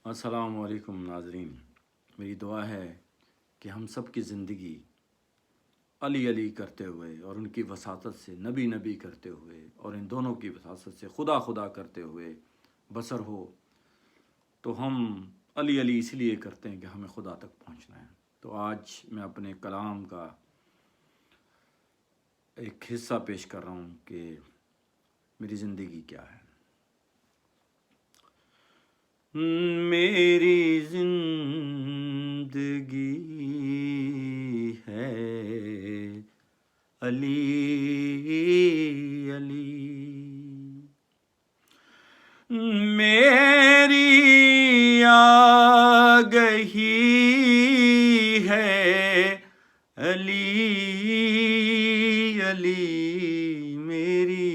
السلام علیکم ناظرین، میری دعا ہے کہ ہم سب کی زندگی علی علی کرتے ہوئے اور ان کی وساطت سے نبی نبی کرتے ہوئے اور ان دونوں کی وساطت سے خدا خدا کرتے ہوئے بسر ہو۔ تو ہم علی علی اس لیے کرتے ہیں کہ ہمیں خدا تک پہنچنا ہے۔ تو آج میں اپنے کلام کا ایک حصہ پیش کر رہا ہوں کہ میری زندگی کیا ہے۔ میری زندگی ہے علی علی، میری آگہی ہے علی علی، میری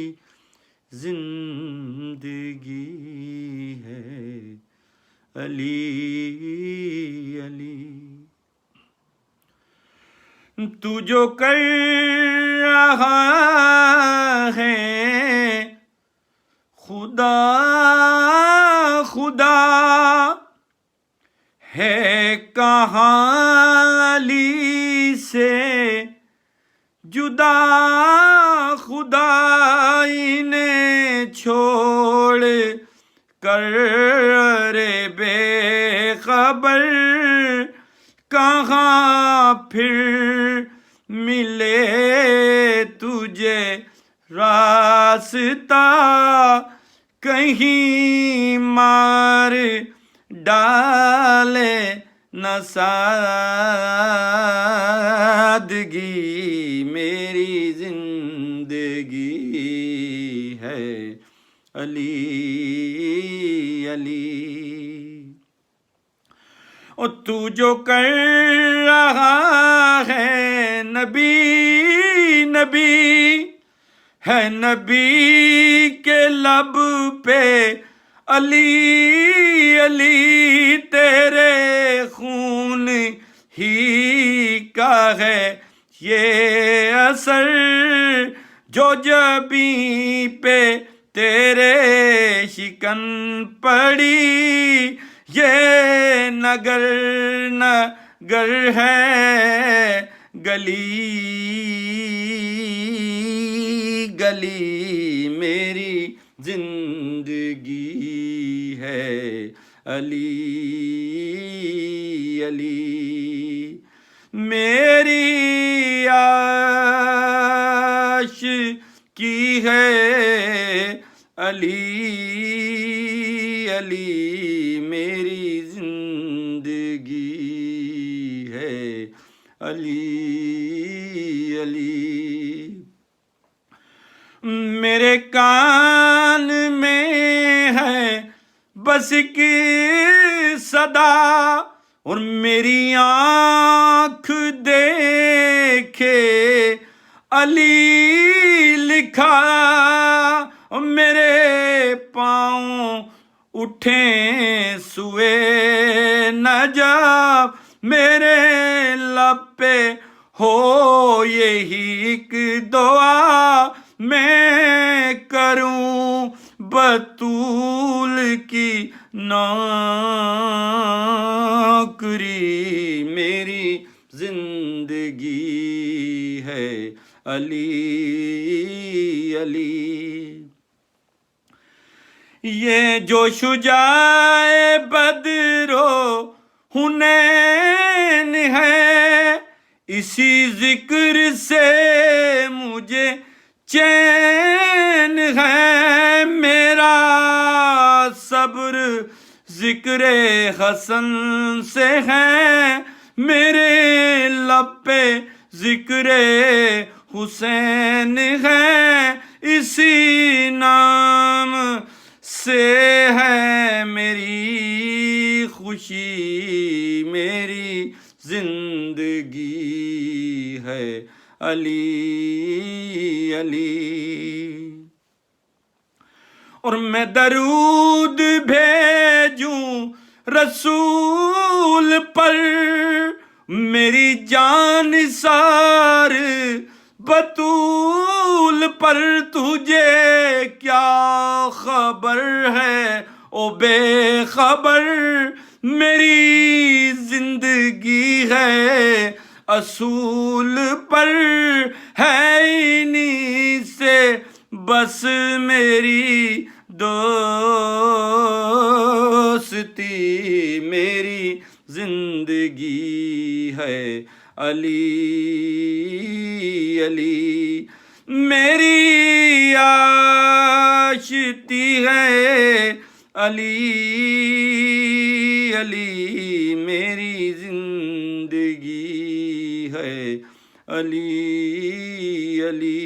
زندگی ہے علی علی۔ تو جو کر رہا ہے خدا خدا ہے کہاں علی سے جدا، خدائی نے چھوڑ کر رے بے خبر، کہاں پھر ملے تجھے راستہ، کہیں مار ڈالے نہ سادگی، میری زندگی ہے علی علی۔ اور تو جو کر رہا ہے نبی نبی ہے، نبی کے لب پہ علی علی، تیرے خون ہی کا ہے یہ اثر، جو جبیں پہ تیرے شکن پڑی، یہ نگر نگر ہے گلی گلی، میری زندگی ہے علی علی، میری عاشقی ہے علی علی، میری زندگی ہے علی علی۔ میرے کان میں ہے بس کی صدا، اور میری آنکھ دیکھے علی لکھا، اور میرے پاؤں اٹھیں سوئے نجف، میرے لب پہ ہو یہی ایک دعا، میں کروں بطول کی نوکری، میری زندگی ہے علی علی۔ یہ جو شجاع بدر و حنین ہے، اسی ذکر سے مجھے چین ہے، میرا صبر ذکر حسن سے ہے، میرے لب پہ ذکر حسین ہے، اسی نام سے ہے میری خوشی، میری زندگی ہے علی علی۔ اور میں درود بھیجوں رسول پر، میری جان سار بطول پر، تجھے کیا خبر ہے او بے خبر، میری زندگی ہے اصول پر ہے انہی سے بس میری دوستی، میری زندگی ہے علی علی، میری آشتی ہے علی علی، میری زندگی ہے علی علی۔